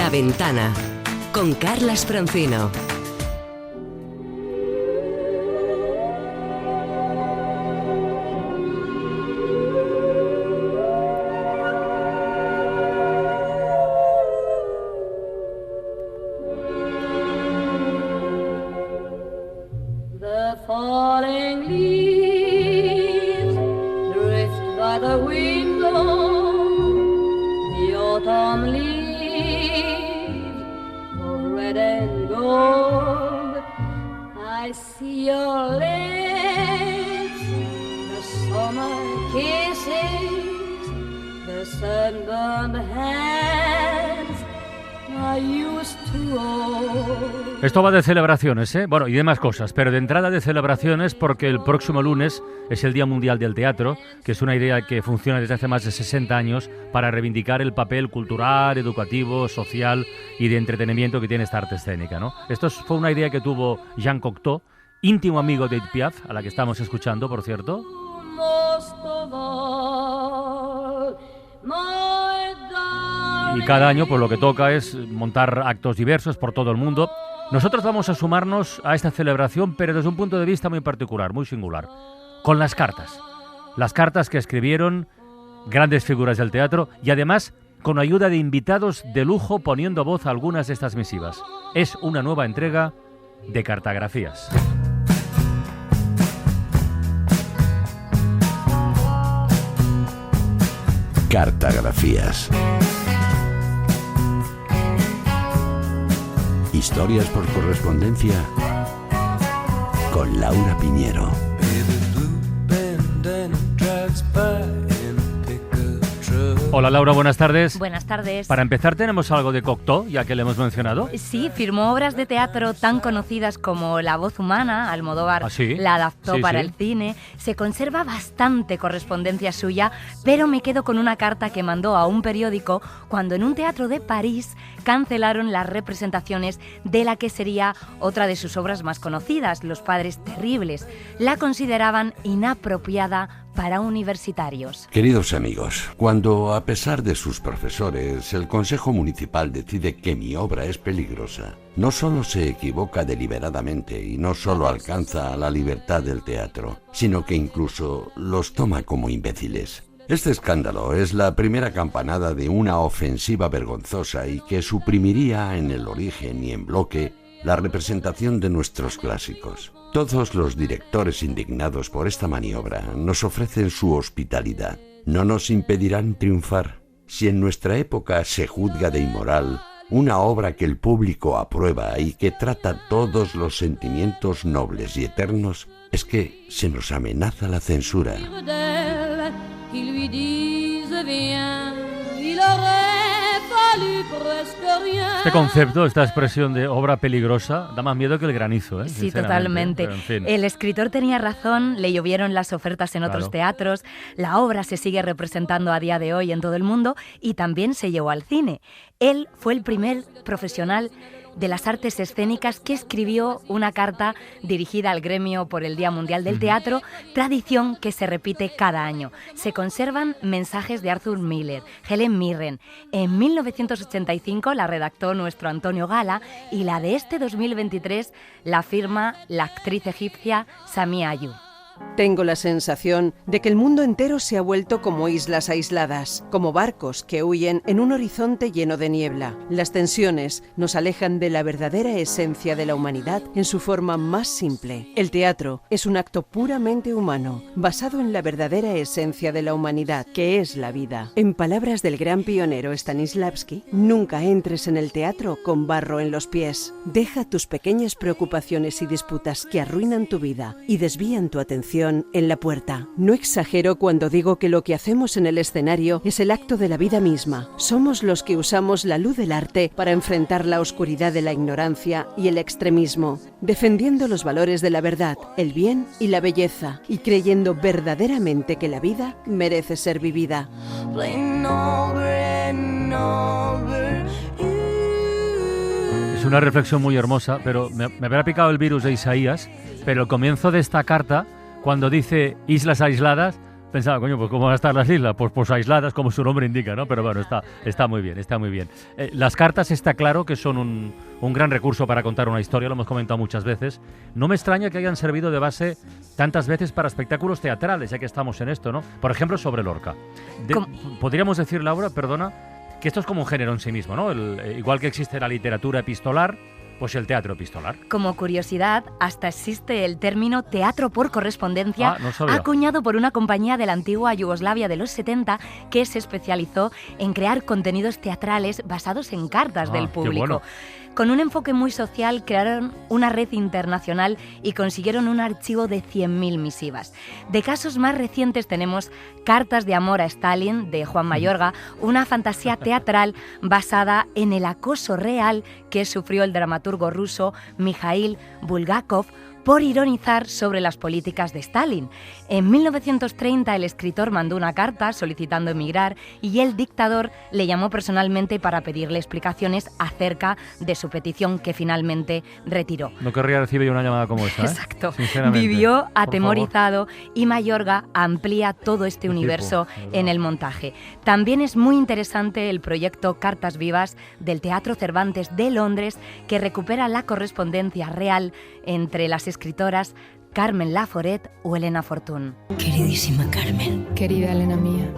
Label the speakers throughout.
Speaker 1: La Ventana, con Carlas Francino.
Speaker 2: Esto va de celebraciones, ¿eh? Bueno, y demás cosas, pero de entrada de celebraciones porque el próximo lunes es el Día Mundial del Teatro, que es una idea que funciona desde hace más de 60 años para reivindicar el papel cultural, educativo, social y de entretenimiento que tiene esta arte escénica, ¿no? Esto fue una idea que tuvo Jean Cocteau, íntimo amigo de Edith Piaf, a la que estamos escuchando, por cierto. Y cada año pues lo que toca es montar actos diversos por todo el mundo. Nosotros vamos a sumarnos a esta celebración, pero desde un punto de vista muy particular, muy singular, con las cartas. Las cartas que escribieron grandes figuras del teatro y además con ayuda de invitados de lujo poniendo voz a algunas de estas misivas. Es una nueva entrega de Cartagrafías.
Speaker 3: Cartagrafías. Historias por correspondencia con Laura Piñero.
Speaker 2: Hola Laura, buenas tardes.
Speaker 4: Buenas tardes.
Speaker 2: Para empezar, ¿tenemos algo de Cocteau, ya que le hemos mencionado?
Speaker 4: Sí, firmó obras de teatro tan conocidas como La voz humana, Almodóvar la adaptó para el cine. Se conserva bastante correspondencia suya, pero me quedo con una carta que mandó a un periódico cuando en un teatro de París cancelaron las representaciones de la que sería otra de sus obras más conocidas, Los Padres Terribles. La consideraban inapropiada para universitarios.
Speaker 3: Queridos amigos, cuando a pesar de sus profesores el Consejo Municipal decide que mi obra es peligrosa, no solo se equivoca deliberadamente y no solo alcanza la libertad del teatro, sino que incluso los toma como imbéciles. Este escándalo es la primera campanada de una ofensiva vergonzosa y que suprimiría en el origen y en bloque la representación de nuestros clásicos. Todos los directores indignados por esta maniobra nos ofrecen su hospitalidad. No nos impedirán triunfar. Si en nuestra época se juzga de inmoral una obra que el público aprueba y que trata todos los sentimientos nobles y eternos, es que se nos amenaza la censura.
Speaker 2: Este concepto, esta expresión de obra peligrosa, da más miedo que el granizo, ¿eh?
Speaker 4: Sí, totalmente.
Speaker 2: Pero, en fin.
Speaker 4: El escritor tenía razón, le llovieron las ofertas en otros teatros, la obra se sigue representando a día de hoy en todo el mundo y también se llevó al cine. Él fue el primer profesional de las artes escénicas que escribió una carta dirigida al gremio por el Día Mundial del Teatro, tradición que se repite cada año. Se conservan mensajes de Arthur Miller, Helen Mirren. En 1985 la redactó nuestro Antonio Gala y la de este 2023 la firma la actriz egipcia Samia Ayub.
Speaker 5: Tengo la sensación de que el mundo entero se ha vuelto como islas aisladas, como barcos que huyen en un horizonte lleno de niebla. Las tensiones nos alejan de la verdadera esencia de la humanidad en su forma más simple. El teatro es un acto puramente humano, basado en la verdadera esencia de la humanidad, que es la vida. En palabras del gran pionero Stanislavski, nunca entres en el teatro con barro en los pies. Deja tus pequeñas preocupaciones y disputas que arruinan tu vida y desvían tu atención en la puerta. No exagero cuando digo que lo que hacemos en el escenario es el acto de la vida misma. Somos los que usamos la luz del arte para enfrentar la oscuridad de la ignorancia y el extremismo, defendiendo los valores de la verdad, el bien y la belleza, y creyendo verdaderamente que la vida merece ser vivida.
Speaker 2: Es una reflexión muy hermosa, pero me habrá picado el virus de Isaías, pero el comienzo de esta carta, cuando dice islas aisladas, Pensaba, coño, pues ¿cómo van a estar las islas? Pues aisladas, como su nombre indica, ¿no? Pero bueno, está muy bien, está muy bien. Las cartas está claro que son un gran recurso para contar una historia, lo hemos comentado muchas veces. No me extraña que hayan servido de base tantas veces para espectáculos teatrales, ya que estamos en esto, ¿no? Por ejemplo, sobre Lorca. Podríamos decir, Laura, perdona, que esto es como un género en sí mismo, ¿no? Igual que existe la literatura epistolar, pues el teatro epistolar.
Speaker 4: Como curiosidad, hasta existe el término teatro por correspondencia, acuñado por una compañía de la antigua Yugoslavia de los 70 que se especializó en crear contenidos teatrales basados en cartas del público.
Speaker 2: Qué bueno.
Speaker 4: Con un enfoque muy social, crearon una red internacional y consiguieron un archivo de 100.000 misivas. De casos más recientes tenemos Cartas de amor a Stalin, de Juan Mayorga, una fantasía teatral basada en el acoso real que sufrió el dramaturgo ruso Mikhail Bulgakov por ironizar sobre las políticas de Stalin. En 1930 el escritor mandó una carta solicitando emigrar y el dictador le llamó personalmente para pedirle explicaciones acerca de su petición, que finalmente retiró.
Speaker 2: No querría recibir una llamada como esta, ¿eh?
Speaker 4: Exacto.
Speaker 2: Sinceramente.
Speaker 4: Vivió atemorizado y Mayorga amplía todo este universo en el montaje. También es muy interesante el proyecto Cartas Vivas del Teatro Cervantes de Londres, que recupera la correspondencia real entre las escritoras Carmen Laforet o Elena Fortún.
Speaker 6: Queridísima Carmen.
Speaker 7: Querida Elena mía,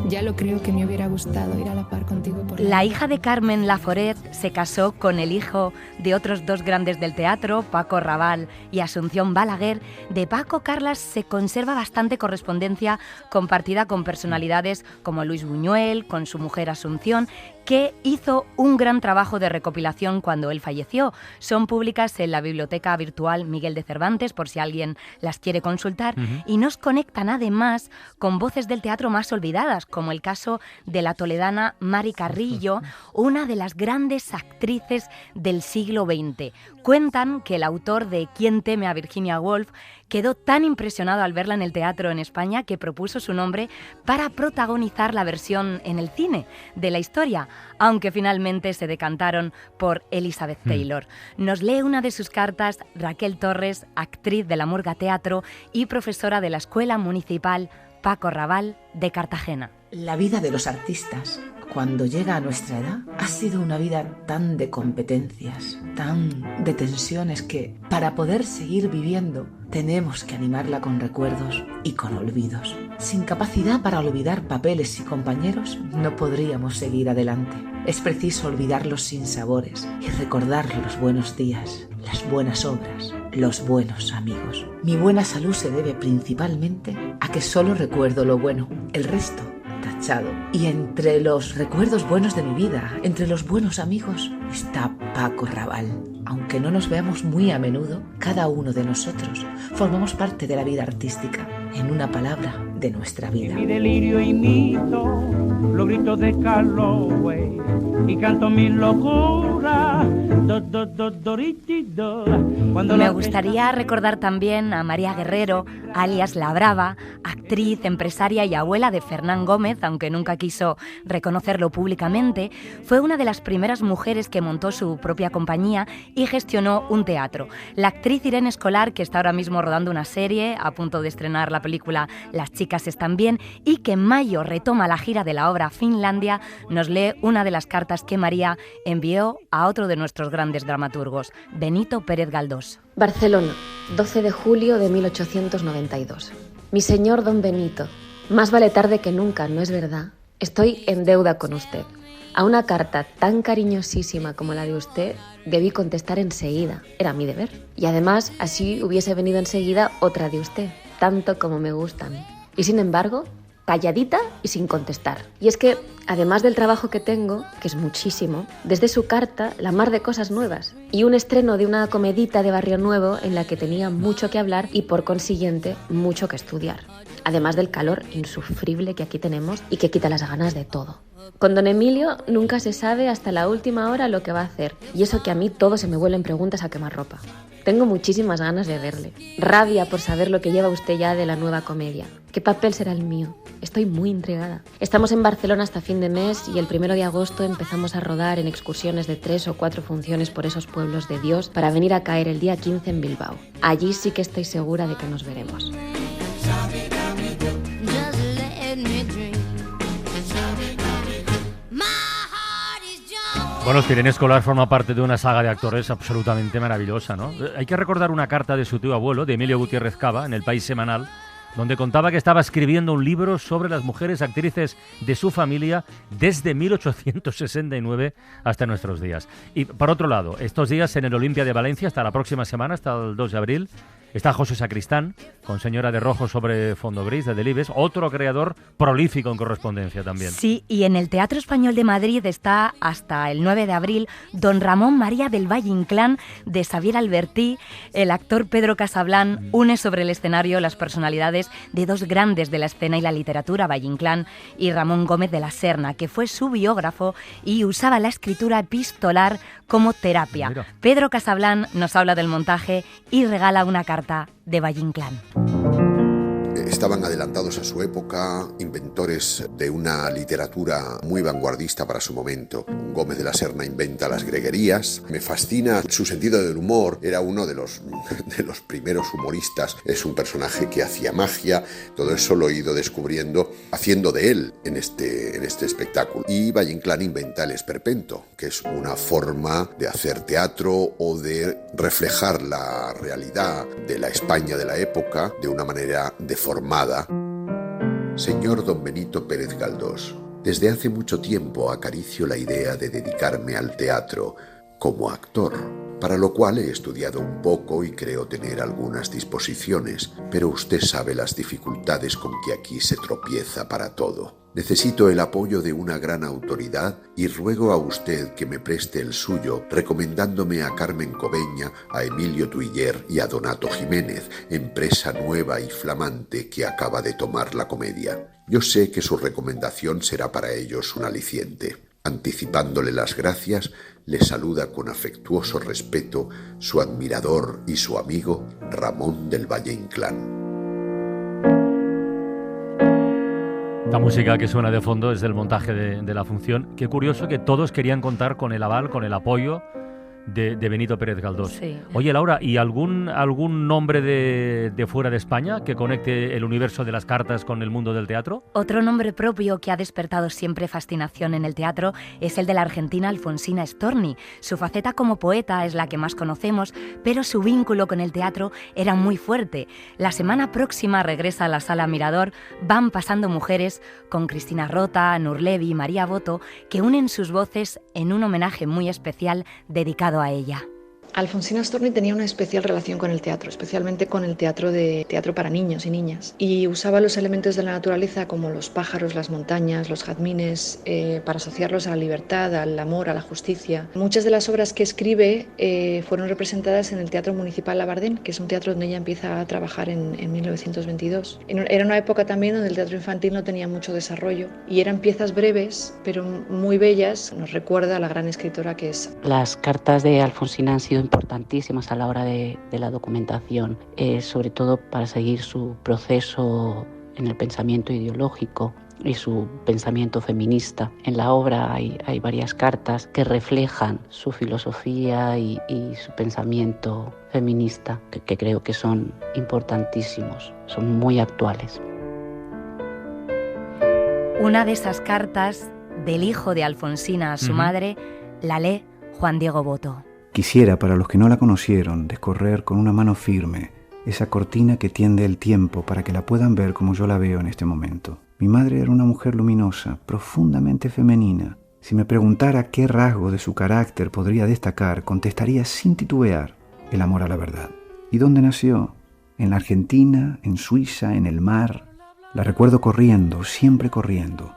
Speaker 7: ya lo creo que me hubiera gustado ir a la par contigo por
Speaker 4: la hija de Carmen Laforet se casó con el hijo de otros dos grandes del teatro, Paco Raval y Asunción Balaguer. De Paco, Carlas se conserva bastante correspondencia compartida con personalidades como Luis Buñuel, con su mujer Asunción, que hizo un gran trabajo de recopilación cuando él falleció. Son públicas en la biblioteca virtual Miguel de Cervantes, por si alguien las quiere consultar, y nos conectan además con voces del teatro más olvidadas, como el caso de la toledana Mari Carrillo, una de las grandes actrices del siglo XX. Cuentan que el autor de ¿Quién teme a Virginia Woolf? Quedó tan impresionado al verla en el teatro en España que propuso su nombre para protagonizar la versión en el cine de la historia, aunque finalmente se decantaron por Elizabeth Taylor. Nos lee una de sus cartas Raquel Torres, actriz de la Murga Teatro y profesora de la Escuela Municipal Paco Raval de Cartagena.
Speaker 6: La vida de los artistas, cuando llega a nuestra edad, ha sido una vida tan de competencias, tan de tensiones que, para poder seguir viviendo, tenemos que animarla con recuerdos y con olvidos. Sin capacidad para olvidar papeles y compañeros, no podríamos seguir adelante. Es preciso olvidar los sinsabores y recordar los buenos días, las buenas obras, los buenos amigos. Mi buena salud se debe principalmente a que solo recuerdo lo bueno, el resto tachado. Y entre los recuerdos buenos de mi vida, entre los buenos amigos, está Paco Raval. Aunque no nos veamos muy a menudo, cada uno de nosotros formamos parte de la vida artística, en una palabra, de nuestra vida.
Speaker 8: En mi delirio imito los gritos de Calloway y canto mi locura.
Speaker 4: Me gustaría recordar también a María Guerrero, alias La Brava, actriz, empresaria y abuela de Fernán Gómez, aunque nunca quiso reconocerlo públicamente. Fue una de las primeras mujeres que montó su propia compañía y gestionó un teatro. La actriz Irene Escolar, que está ahora mismo rodando una serie, a punto de estrenar la película Las chicas están bien, y que en mayo retoma la gira de la obra Finlandia, nos lee una de las cartas que María envió a otro de nuestros grandes dramaturgos, Benito Pérez Galdós.
Speaker 9: Barcelona, 12 de julio de 1892. Mi señor don Benito, más vale tarde que nunca, ¿no es verdad? Estoy en deuda con usted. A una carta tan cariñosísima como la de usted, debí contestar enseguida. Era mi deber. Y además, así hubiese venido enseguida otra de usted, tanto como me gustan. Y sin embargo, calladita y sin contestar. Y es que, además del trabajo que tengo, que es muchísimo, desde su carta, la mar de cosas nuevas. Y un estreno de una comedita de Barrio Nuevo en la que tenía mucho que hablar y, por consiguiente, mucho que estudiar. Además del calor insufrible que aquí tenemos y que quita las ganas de todo. Con don Emilio nunca se sabe hasta la última hora lo que va a hacer. Y eso que a mí todo se me vuelven preguntas a quemarropa. Tengo muchísimas ganas de verle. Rabia por saber lo que lleva usted ya de la nueva comedia. ¿Qué papel será el mío? Estoy muy intrigada. Estamos en Barcelona hasta fin de mes y el 1 de agosto empezamos a rodar en excursiones de 3 o 4 funciones por esos pueblos de Dios para venir a caer el día 15 en Bilbao. Allí sí que estoy segura de que nos veremos.
Speaker 2: Bueno, Irene Escolar forma parte de una saga de actores absolutamente maravillosa, ¿no? Hay que recordar una carta de su tío abuelo, de Emilio Gutiérrez Cava, en El País Semanal, donde contaba que estaba escribiendo un libro sobre las mujeres actrices de su familia desde 1869 hasta nuestros días. Y por otro lado, estos días en el Olimpia de Valencia, hasta la próxima semana, hasta el 2 de abril, está José Sacristán, con Señora de Rojo sobre fondo gris, de Delibes, otro creador prolífico en correspondencia también.
Speaker 4: Sí, y en el Teatro Español de Madrid está hasta el 9 de abril Don Ramón María del Valle Inclán, de Xavier Albertí. El actor Pedro Casablan une sobre el escenario las personalidades de dos grandes de la escena y la literatura, Valle Inclán y Ramón Gómez de la Serna, que fue su biógrafo y usaba la escritura epistolar como terapia.
Speaker 2: Mira.
Speaker 4: Pedro Casablan nos habla del montaje y regala una carta de Valle Inclán.
Speaker 10: Estaban adelantados a su época, inventores de una literatura muy vanguardista para su momento. Gómez de la Serna inventa las greguerías. Me fascina su sentido del humor. Era uno de los primeros humoristas. Es un personaje que hacía magia. Todo eso lo he ido descubriendo haciendo de él en este espectáculo. Y Valle Inclán inventa el esperpento, que es una forma de hacer teatro o de reflejar la realidad de la España de la época de una manera deformada. Señor don Benito Pérez Galdós, desde hace mucho tiempo acaricio la idea de dedicarme al teatro como actor, para lo cual he estudiado un poco y creo tener algunas disposiciones, pero usted sabe las dificultades con que aquí se tropieza para todo. Necesito el apoyo de una gran autoridad y ruego a usted que me preste el suyo, recomendándome a Carmen Cobeña, a Emilio Tuiller y a Donato Jiménez, empresa nueva y flamante que acaba de tomar la comedia. Yo sé que su recomendación será para ellos un aliciente. Anticipándole las gracias, le saluda con afectuoso respeto su admirador y su amigo Ramón del Valle Inclán.
Speaker 2: La música que suena de fondo es del montaje de la función. Qué curioso que todos querían contar con el aval, con el apoyo de Benito Pérez Galdós.
Speaker 4: Sí.
Speaker 2: Oye, Laura, ¿y algún nombre de fuera de España que conecte el universo de las cartas con el mundo del teatro?
Speaker 4: Otro nombre propio que ha despertado siempre fascinación en el teatro es el de la argentina Alfonsina Storni. Su faceta como poeta es la que más conocemos, pero su vínculo con el teatro era muy fuerte. La semana próxima regresa a la Sala Mirador Van pasando mujeres con Cristina Rota, Nur Levy y María Boto, que unen sus voces en un homenaje muy especial dedicado a ella.
Speaker 11: Alfonsina Storni tenía una especial relación con el teatro, especialmente con el teatro para niños y niñas, y usaba los elementos de la naturaleza como los pájaros, las montañas, los jazmines, para asociarlos a la libertad, al amor, a la justicia. Muchas de las obras que escribe fueron representadas en el Teatro Municipal Labardén, que es un teatro donde ella empieza a trabajar en 1922. Era una época también donde el teatro infantil no tenía mucho desarrollo y eran piezas breves, pero muy bellas. Nos recuerda a la gran escritora que es.
Speaker 12: Las cartas de Alfonsina han sido importantísimas a la hora de la documentación, sobre todo para seguir su proceso en el pensamiento ideológico y su pensamiento feminista. En la obra hay varias cartas que reflejan su filosofía y su pensamiento feminista, que creo que son importantísimos, son muy actuales.
Speaker 4: Una de esas cartas del hijo de Alfonsina a su madre la lee Juan Diego Boto.
Speaker 13: Quisiera, para los que no la conocieron, descorrer con una mano firme esa cortina que tiende el tiempo para que la puedan ver como yo la veo en este momento. Mi madre era una mujer luminosa, profundamente femenina. Si me preguntara qué rasgo de su carácter podría destacar, contestaría sin titubear: el amor a la verdad. ¿Y dónde nació? En la Argentina, en Suiza, en el mar. La recuerdo corriendo, siempre corriendo.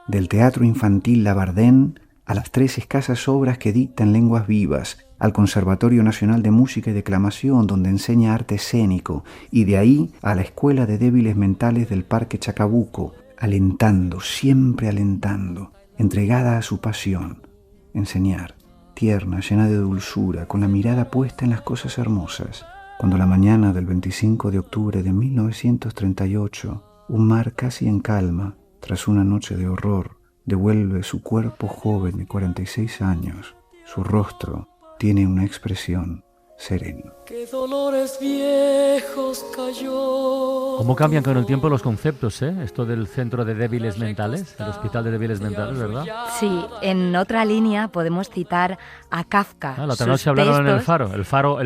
Speaker 13: Del Teatro Infantil Labardén a las 3 escasas obras que dicta en lenguas vivas, al Conservatorio Nacional de Música y Declamación, donde enseña arte escénico, y de ahí a la Escuela de Débiles Mentales del Parque Chacabuco, alentando, siempre alentando, entregada a su pasión, enseñar, tierna, llena de dulzura, con la mirada puesta en las cosas hermosas. Cuando la mañana del 25 de octubre de 1938, un mar casi en calma, tras una noche de horror, devuelve su cuerpo joven de 46 años, su rostro tiene una expresión sereno.
Speaker 14: Qué dolores viejos cayó.
Speaker 2: ¿Cómo cambian con el tiempo los conceptos, eh? Esto del centro de débiles mentales, el hospital de débiles mentales, ¿verdad?
Speaker 4: Sí, en otra línea podemos citar a Kafka.
Speaker 2: La otra noche hablaron en el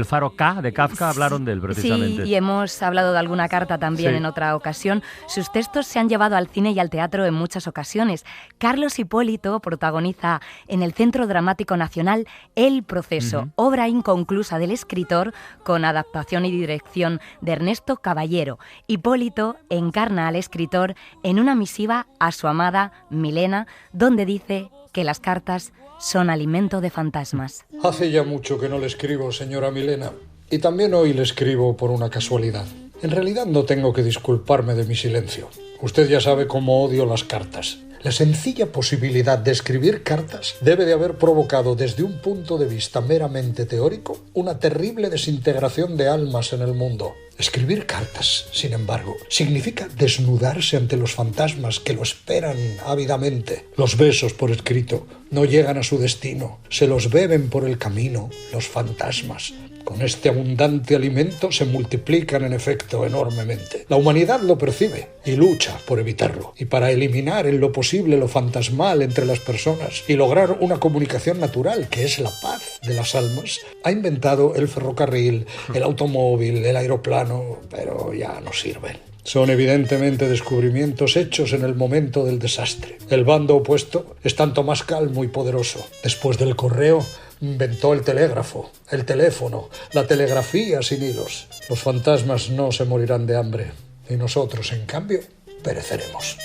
Speaker 2: Faro K de Kafka, hablaron de él precisamente.
Speaker 4: Sí, y hemos hablado de alguna carta también en otra ocasión. Sus textos se han llevado al cine y al teatro en muchas ocasiones. Carlos Hipólito protagoniza en el Centro Dramático Nacional El Proceso, obra inconclusa del escritor, con adaptación y dirección de Ernesto Caballero. Hipólito encarna al escritor en una misiva a su amada Milena, donde dice que las cartas son alimento de fantasmas.
Speaker 15: Hace ya mucho que no le escribo, señora Milena, y también hoy le escribo por una casualidad. En realidad no tengo que disculparme de mi silencio. Usted ya sabe cómo odio las cartas. La sencilla posibilidad de escribir cartas debe de haber provocado desde un punto de vista meramente teórico una terrible desintegración de almas en el mundo. Escribir cartas, sin embargo, significa desnudarse ante los fantasmas que lo esperan ávidamente. Los besos por escrito no llegan a su destino, se los beben por el camino los fantasmas. Con este abundante alimento se multiplican en efecto enormemente. La humanidad lo percibe y lucha por evitarlo. Y para eliminar en lo posible lo fantasmal entre las personas y lograr una comunicación natural, que es la paz de las almas, ha inventado el ferrocarril, el automóvil, el aeroplano, pero ya no sirven. Son evidentemente descubrimientos hechos en el momento del desastre. El bando opuesto es tanto más calmo y poderoso. Después del correo, inventó el telégrafo, el teléfono, la telegrafía sin hilos. Los fantasmas no se morirán de hambre y nosotros, en cambio, pereceremos.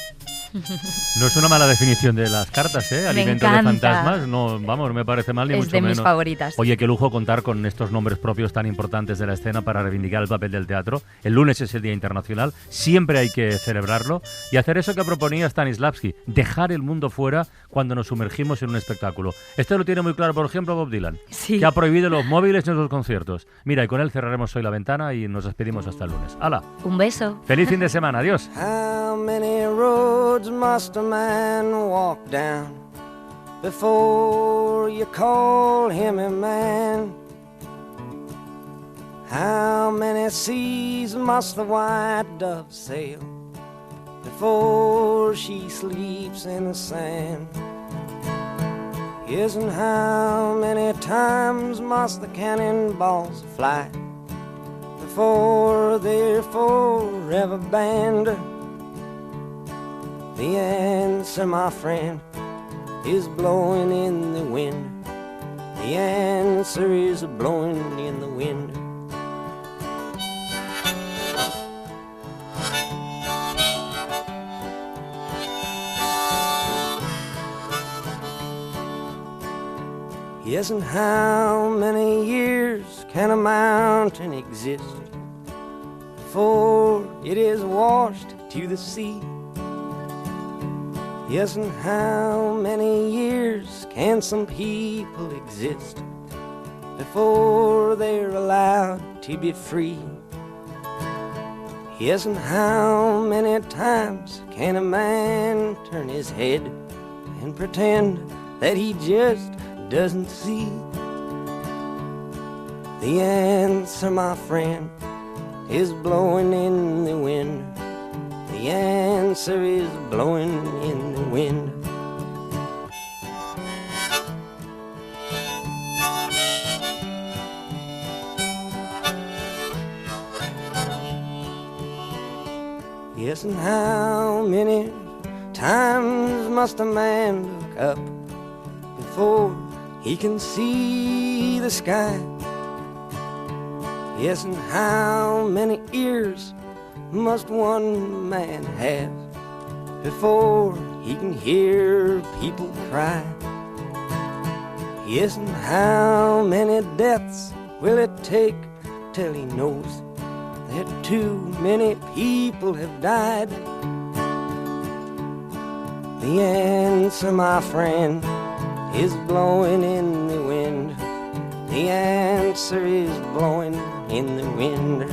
Speaker 2: No es una mala definición de las cartas, ¿eh? Alimento de fantasmas. No, vamos, no me parece mal ni mucho menos.
Speaker 4: Es de mis favoritas.
Speaker 2: Oye, qué lujo contar con estos nombres propios tan importantes de la escena para reivindicar el papel del teatro. El lunes es el Día Internacional, siempre hay que celebrarlo y hacer eso que proponía Stanislavski, dejar el mundo fuera cuando nos sumergimos en un espectáculo. Esto lo tiene muy claro, por ejemplo, Bob Dylan, que ha prohibido los móviles en sus conciertos. Mira, y con él cerraremos hoy la ventana y nos despedimos hasta el lunes. ¡Hala!
Speaker 4: Un beso.
Speaker 2: ¡Feliz fin de semana! ¡Adiós!
Speaker 16: Must a man walk down before you call him a man? How many seas must the white dove sail before she sleeps in the sand? Yes, and how many times must the cannonballs fly before they're forever banned? The answer, my friend, is blowing in the wind. The answer is blowing in the wind. Yes, and how many years can a mountain exist before it is washed to the sea? Yes, and how many years can some people exist before they're allowed to be free? Yes, and how many times can a man turn his head and pretend that he just doesn't see? The answer, my friend, is blowing in the wind. The answer is blowing in the wind. Yes, and how many times must a man look up before he can see the sky? Yes, and how many ears must one man have before he can hear people cry? Yes, and how many deaths will it take till he knows that too many people have died? The answer, my friend, is blowing in the wind. The answer is blowing in the wind.